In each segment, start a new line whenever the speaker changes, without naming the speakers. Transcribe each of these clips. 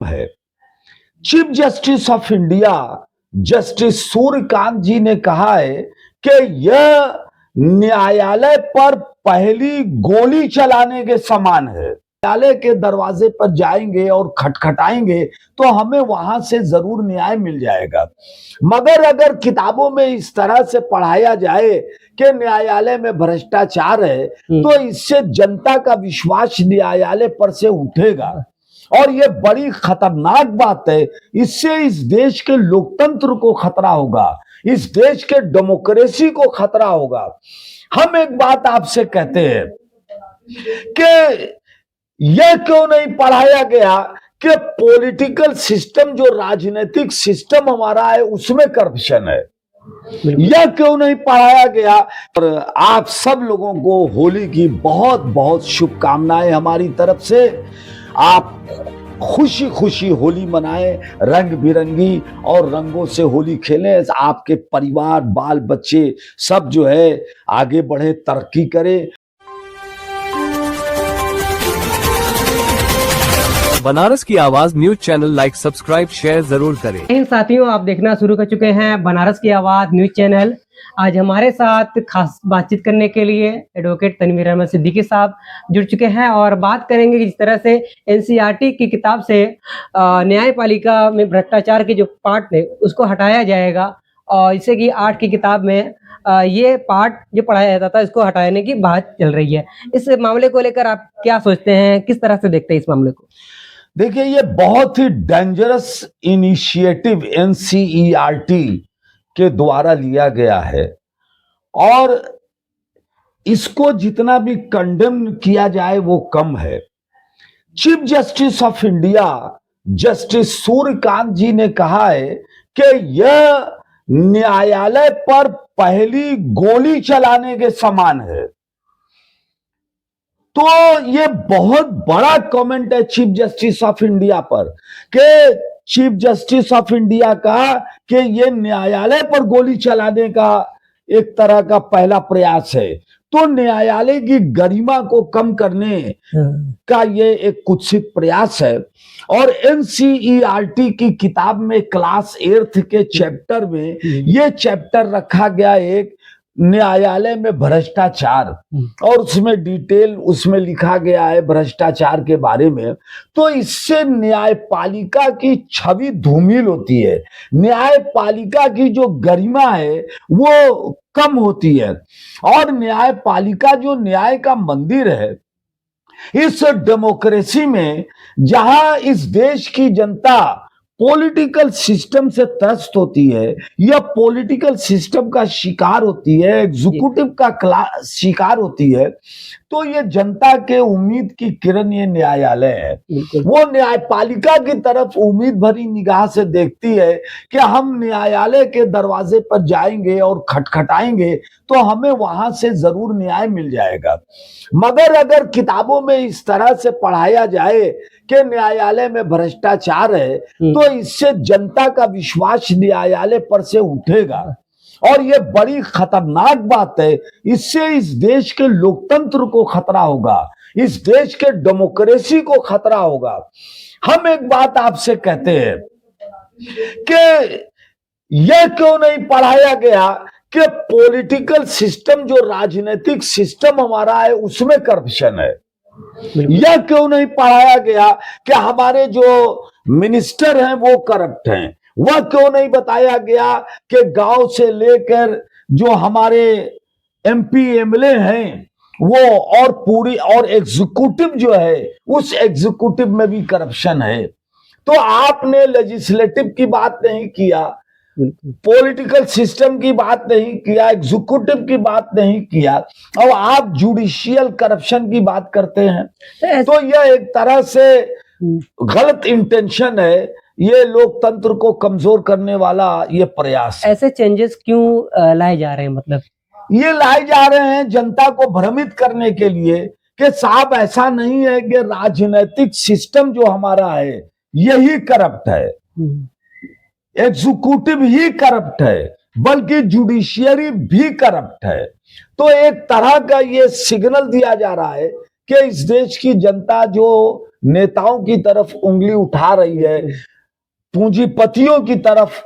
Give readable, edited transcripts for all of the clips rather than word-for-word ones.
है। Chief justice of India justice Suryakant ji ने कहा है कि यह न्यायालय पर पहली गोली चलाने के समान है। न्यायालय के दरवाजे पर जाएंगे और खटखटाएंगे तो हमें वहां से जरूर न्याय मिल जाएगा। मगर अगर किताबों में इस तरह से पढ़ाया जाए कि न्यायालय में भ्रष्टाचार है तो इससे जनता का विश्वास न्यायालय पर से उठेगा और ये बड़ी खतरनाक बात है। इससे इस देश के लोकतंत्र को खतरा होगा, इस देश के डेमोक्रेसी को खतरा होगा। हम एक बात आपसे कहते हैं कि यह क्यों नहीं पढ़ाया गया कि पॉलिटिकल सिस्टम जो राजनीतिक सिस्टम हमारा है उसमें करप्शन है। यह क्यों नहीं पढ़ाया गया। और आप सब लोगों को होली की बहुत बहुत शुभकामनाएं हमारी तरफ से। आप खुशी खुशी होली मनाएं, रंग बिरंगी और रंगों से होली खेलें। आपके परिवार, बाल बच्चे सब जो है आगे बढ़े, तरक्की करें।
बनारस की आवाज news channel like, subscribe, share जरूर करें।
साथियों, आप देखना शुरू कर चुके हैं बनारस की आवाज न्यूज चैनल। आज हमारे साथ खास बातचीत करने के लिए एडवोकेट तनवीर अहमद सिद्दीकी साहब जुड़ चुके हैं और बात करेंगे कि जिस तरह से एनसीईआरटी की किताब से न्यायपालिका में भ्रष्टाचार के जो पार्ट है उसको हटाया जाएगा और जैसे कि 8 की किताब में ये पार्ट जो पढ़ाया जाता था इसको हटाने की बात चल रही है। इस मामले को लेकर आप क्या सोचते हैं, किस तरह से देखते हैं इस मामले को?
देखिए, ये बहुत ही डेंजरस इनिशिएटिव एनसीईआरटी के द्वारा लिया गया है और इसको जितना भी कंडेम किया जाए वो कम है। Chief justice of India justice Suryakant ji ने कहा है कि यह न्यायालय पर पहली गोली चलाने के समान है। तो ये बहुत बड़ा कमेंट है चीफ जस्टिस ऑफ इंडिया पर कि चीफ जस्टिस ऑफ इंडिया का कि ये न्यायालय पर गोली चलाने का एक तरह का पहला प्रयास है। तो न्यायालय की गरिमा को कम करने का ये एक कुत्सित प्रयास है। और एनसीईआरटी की किताब में क्लास 8 के चैप्टर में ये चैप्टर रखा गया एक न्यायालय में भ्रष्टाचार और उसमें डिटेल उसमें लिखा गया है भ्रष्टाचार के बारे में। तो इससे न्यायपालिका की छवि धूमिल होती है, न्यायपालिका की जो गरिमा है वो कम होती है। और न्यायपालिका जो न्याय का मंदिर है इस डेमोक्रेसी में, जहां इस देश की जनता पॉलिटिकल सिस्टम से त्रस्त होती है या पॉलिटिकल सिस्टम का शिकार होती है, एग्जीक्यूटिव का शिकार होती है, तो ये जनता के उम्मीद की किरण ये न्यायालय है। वो न्यायपालिका की तरफ उम्मीद भरी निगाह से देखती है कि हम न्यायालय के दरवाजे पर जाएंगे और खटखटाएंगे तो हमें वहां से जरूर न्याय मिल जाएगा। मगर अगर किताबों में इस तरह से पढ़ाया जाए कि न्यायालय में भ्रष्टाचार है तो इससे जनता का विश्वास न्यायालय पर से उठेगा और ये बड़ी खतरनाक बात है। इससे इस देश के लोकतंत्र को खतरा होगा, इस देश के डेमोक्रेसी को खतरा होगा। हम एक बात आपसे कहते हैं कि यह क्यों नहीं पढ़ाया गया कि पॉलिटिकल सिस्टम जो राजनीतिक सिस्टम हमारा है उसमें करप्शन है। यह क्यों नहीं पढ़ाया गया कि हमारे जो मिनिस्टर हैं वो करप्ट हैं। वह क्यों नहीं बताया गया कि गांव से लेकर जो हमारे एमपी एमएलए हैं वो और पूरी और एग्जीक्यूटिव जो है उस एग्जीक्यूटिव में भी करप्शन है। तो आपने लेजिस्लेटिव की बात नहीं किया, पॉलिटिकल सिस्टम की बात नहीं किया, एग्जीक्यूटिव की बात नहीं किया और आप जुडिशियल करप्शन की बात करते हैं। तो यह एक तरह से गलत इंटेंशन है, ये लोकतंत्र को कमजोर करने वाला ये प्रयास।
ऐसे चेंजेस क्यों लाए जा रहे हैं? मतलब
ये लाए जा रहे हैं जनता को भ्रमित करने के लिए कि साहब ऐसा नहीं है कि राजनीतिक सिस्टम जो हमारा है यही करप्ट है, एग्जीक्यूटिव ही करप्ट है, बल्कि जुडिशियरी भी करप्ट है। तो एक तरह का ये सिग्नल दिया जा रहा है कि इस देश की जनता जो नेताओं की तरफ उंगली उठा रही है, पूंजीपतियों की तरफ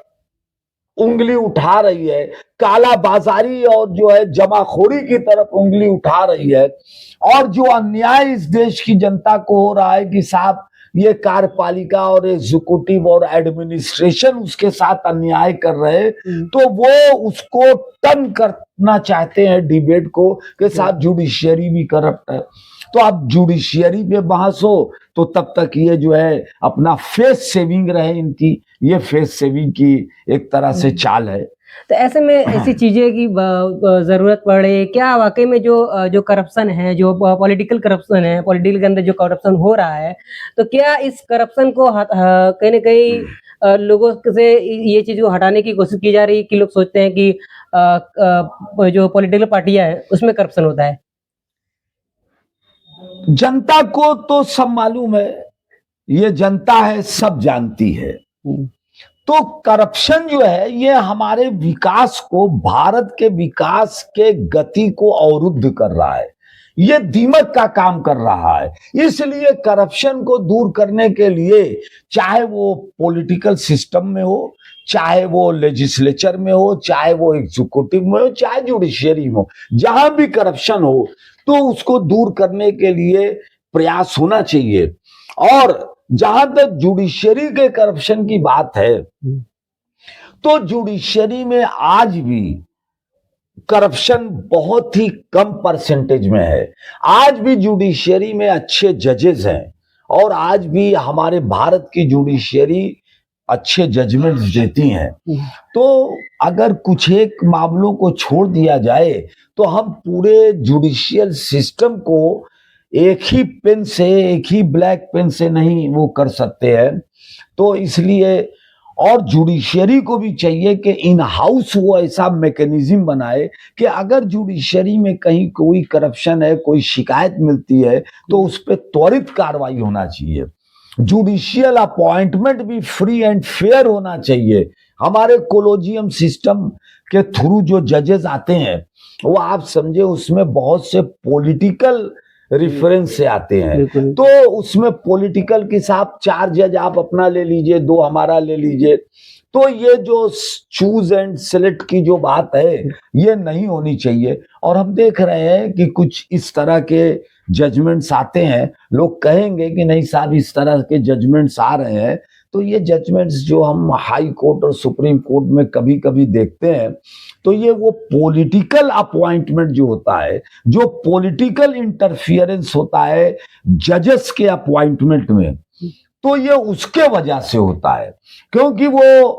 उंगली उठा रही है, काला बाजारी और जो है जमाखोरी की तरफ उंगली उठा रही है। और जो अन्याय इस देश की जनता को हो रहा है कि साहब ये कार्यपालिका और एग्जीक्यूटिव और एडमिनिस्ट्रेशन उसके साथ अन्याय कर रहे हैं, तो वो उसको टर्न करना चाहते हैं डिबेट को कि साहब जुडिशियरी भी करप्ट है। तो अब जुडिशियरी पे बहस हो तो तब तक ये जो है अपना फेस सेविंग रहे, इनकी ये फेस सेविंग की एक तरह से चाल है।
तो ऐसे में ऐसी चीजें की जरूरत पड़े क्या? वाकई में जो करप्शन है, जो पॉलिटिकल करप्शन है, पॉलिटिकल के अंदर जो करप्शन हो रहा है, तो क्या इस करप्शन को कहीं ना कहीं लोगों से ये चीज को हटाने की कोशिश की जा रही है कि लोग सोचते हैं कि जो पॉलिटिकल पार्टियां है उसमें करप्शन होता है?
जनता को तो सब मालूम है, ये जनता है, सब जानती है। तो करप्शन जो है ये हमारे विकास को, भारत के विकास के गति को अवरुद्ध कर रहा है, ये दीमक का काम कर रहा है। इसलिए करप्शन को दूर करने के लिए चाहे वो पॉलिटिकल सिस्टम में हो, चाहे वो लेजिस्लेचर में हो, चाहे वो एग्जीक्यूटिव में हो, चाहे जुडिशियरी में हो, जहां भी करप्शन हो तो उसको दूर करने के लिए प्रयास होना चाहिए। और जहां तक जुडिशियरी के करप्शन की बात है, तो जुडिशियरी में आज भी करप्शन बहुत ही कम परसेंटेज में है। आज भी जुडिशियरी में अच्छे जजेस हैं और आज भी हमारे भारत की जुडिशियरी अच्छे जजमेंट्स देती हैं। तो अगर कुछ एक मामलों को छोड़ दिया जाए तो हम पूरे जुडिशियल सिस्टम को एक ही पेन से, एक ही ब्लैक पेन से नहीं वो कर सकते हैं। तो इसलिए और जुडिशियरी को भी चाहिए कि इन हाउस वो ऐसा मैकेनिज्म बनाए कि अगर जुडिशियरी में कहीं कोई करप्शन है, कोई शिकायत मिलती है तो उस पर त्वरित कार्रवाई होना चाहिए। जुडिशियल अपॉइंटमेंट भी फ्री एंड फेयर होना चाहिए। हमारे कोलोजियम सिस्टम के थ्रू जो जजेस आते हैं वो आप समझे उसमें बहुत से पॉलिटिकल रेफरेंस से आते हैं। तो उसमें पॉलिटिकल के साथ 4 जज आप अपना ले लीजिए, 2 हमारा ले लीजिए। तो ये जो चूज एंड सिलेक्ट की जो बात है ये नहीं होनी चाहिए। और हम देख रहे हैं कि कुछ इस तरह के जजमेंट्स आते हैं, लोग कहेंगे कि नहीं साहब इस तरह के जजमेंट्स आ रहे हैं, तो ये जजमेंट्स जो हम हाई कोर्ट और सुप्रीम कोर्ट में कभी कभी देखते हैं तो ये वो पॉलिटिकल अपॉइंटमेंट जो होता है, जो पॉलिटिकल इंटरफियरेंस होता है जजेस के अपॉइंटमेंट में, तो ये उसके वजह से होता है क्योंकि वो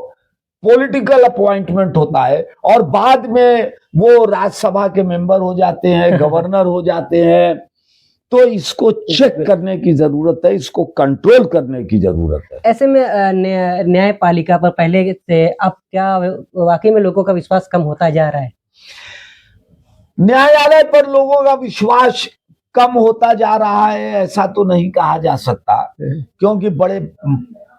पॉलिटिकल अपॉइंटमेंट होता है और बाद में वो राज्यसभा के मेंबर हो जाते हैं, गवर्नर हो जाते हैं। तो इसको चेक करने की जरूरत है, इसको कंट्रोल करने की जरूरत है।
ऐसे में न्यायपालिका पर पहले से अब क्या वाकई में लोगों का विश्वास कम होता जा रहा है?
न्यायालय पर लोगों का विश्वास कम होता जा रहा है ऐसा तो नहीं कहा जा सकता, क्योंकि बड़े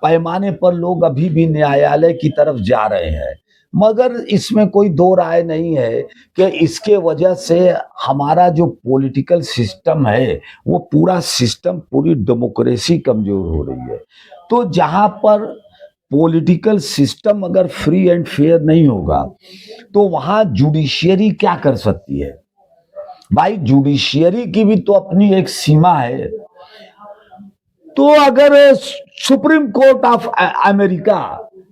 पैमाने पर लोग अभी भी न्यायालय की तरफ जा रहे हैं। मगर इसमें कोई दो राय नहीं है कि इसके वजह से हमारा जो पॉलिटिकल सिस्टम है वो पूरा सिस्टम, पूरी डेमोक्रेसी कमजोर हो रही है। तो जहां पर पॉलिटिकल सिस्टम अगर फ्री एंड फेयर नहीं होगा तो वहां जुडिशियरी क्या कर सकती है? भाई जुडिशियरी की भी तो अपनी एक सीमा है। तो अगर supreme court of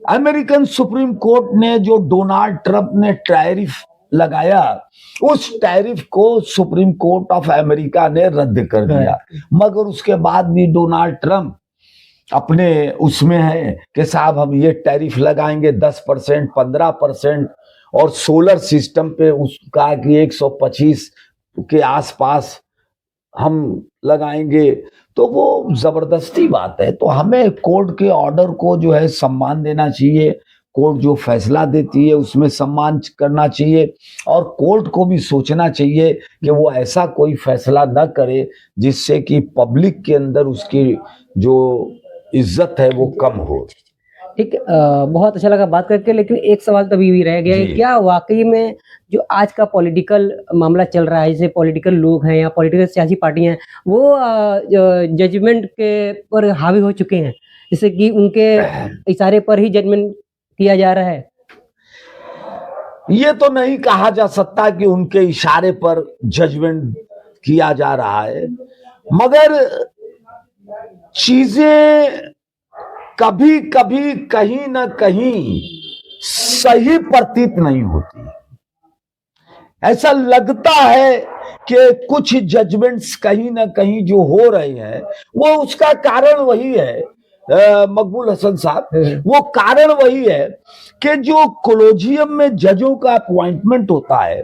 American supreme court ने जो डोनाल्ड ट्रंप ने टैरिफ लगाया, उस टैरिफ को सुप्रीम कोर्ट ऑफ अमेरिका ने रद्द कर दिया, मगर उसके बाद भी डोनाल्ड ट्रंप अपने उसमें है कि साहब हम ये टैरिफ लगाएंगे 10%, 15% और सोलर सिस्टम पे उसका कि 125 के आसपास हम लगाएंगे। तो वो जबरदस्ती बात है। तो हमें कोर्ट के ऑर्डर को जो है सम्मान देना चाहिए, कोर्ट जो फैसला देती है उसमें सम्मान करना चाहिए और कोर्ट को भी सोचना चाहिए कि वो ऐसा कोई फैसला न करे जिससे कि पब्लिक के अंदर उसकी जो इज्जत है वो कम हो।
ठीक बहुत अच्छा लगा बात करके, लेकिन एक सवाल तो अभी भी रह गया है,
जी।
क्या वाकई में जो आज का पॉलिटिकल मामला चल रहा है, जैसे पॉलिटिकल लोग हैं या पॉलिटिकल सियासी पार्टियां हैं, वो जजमेंट के पर हावी हो चुके हैं, जैसे कि उनके इशारे पर ही जजमेंट किया जा रहा है?
ये तो नहीं कहा जा सकता कि उनके इशारे पर जजमेंट किया जा रहा है, मगर चीजें कभी कभी कहीं ना कहीं सही प्रतीत नहीं होती। ऐसा लगता है कि कुछ जजमेंट्स कहीं ना कहीं जो हो रहे हैं, वो उसका कारण वही है मकबूल हसन साहब, वो कारण वही है कि जो कोलोजियम में जजों का अपॉइंटमेंट होता है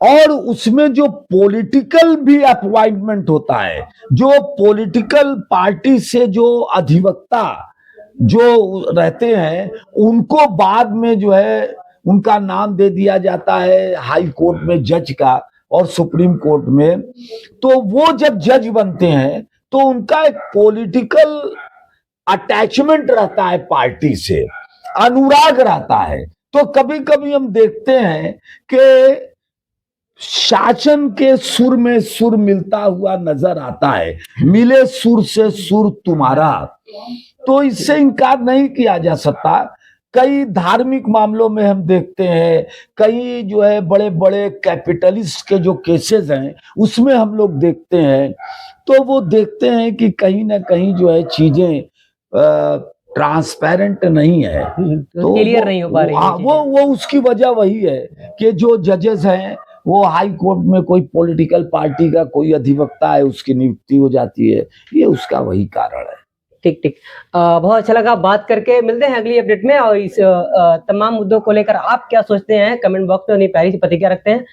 और उसमें जो पॉलिटिकल भी अपॉइंटमेंट होता है, जो पॉलिटिकल पार्टी से जो अधिवक्ता जो रहते हैं, उनको बाद में जो है उनका नाम दे दिया जाता है हाई कोर्ट में जज का और सुप्रीम कोर्ट में। तो वो जब जज बनते हैं तो उनका एक पॉलिटिकल अटैचमेंट रहता है पार्टी से, अनुराग रहता है। तो कभी कभी हम देखते हैं कि शासन के सुर में सुर मिलता हुआ नजर आता है, मिले सुर से सुर तुम्हारा, तो इससे इनकार नहीं किया जा सकता। कई धार्मिक मामलों में हम देखते हैं, कई जो है बड़े बड़े कैपिटलिस्ट के जो केसेस हैं उसमें हम लोग देखते हैं, तो वो देखते हैं कि कहीं ना कहीं जो है चीजें ट्रांसपेरेंट नहीं है, तो
क्लियर नहीं हो पा रही है
वो उसकी वजह वही है कि जो जजेस हैं वो हाई कोर्ट में कोई पॉलिटिकल पार्टी का कोई अधिवक्ता है, उसकी नियुक्ति हो जाती है, ये उसका वही कारण है।
ठीक ठीक बहुत अच्छा लगा बात करके। मिलते हैं अगली अपडेट में, और इस तमाम मुद्दों को लेकर आप क्या सोचते हैं कमेंट बॉक्स में अपनी प्यारी सी प्रतिक्रिया रखते हैं।